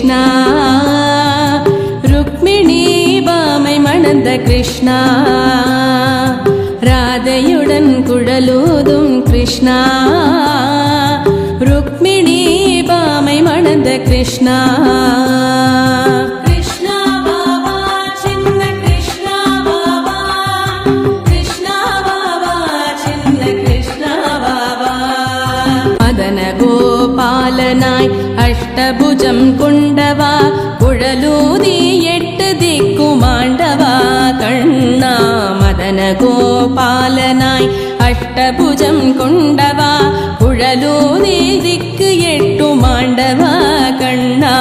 கிருஷ்ணா ருக்மிணி பாமை மணந்த கிருஷ்ணா ராதையுடன் குழலூதும் கிருஷ்ணா ருக்மிணி பாமை மணந்த கிருஷ்ணா கோபாலனாய் அஷ்டபுஜம் கொண்டவா குழலூதி எட்டு திக்குமாண்டவா கண்ணா மதன கோபாலனாய் அஷ்டபுஜம் கொண்டவா குழலூதி திக்கு எட்டு மாண்டவா கண்ணா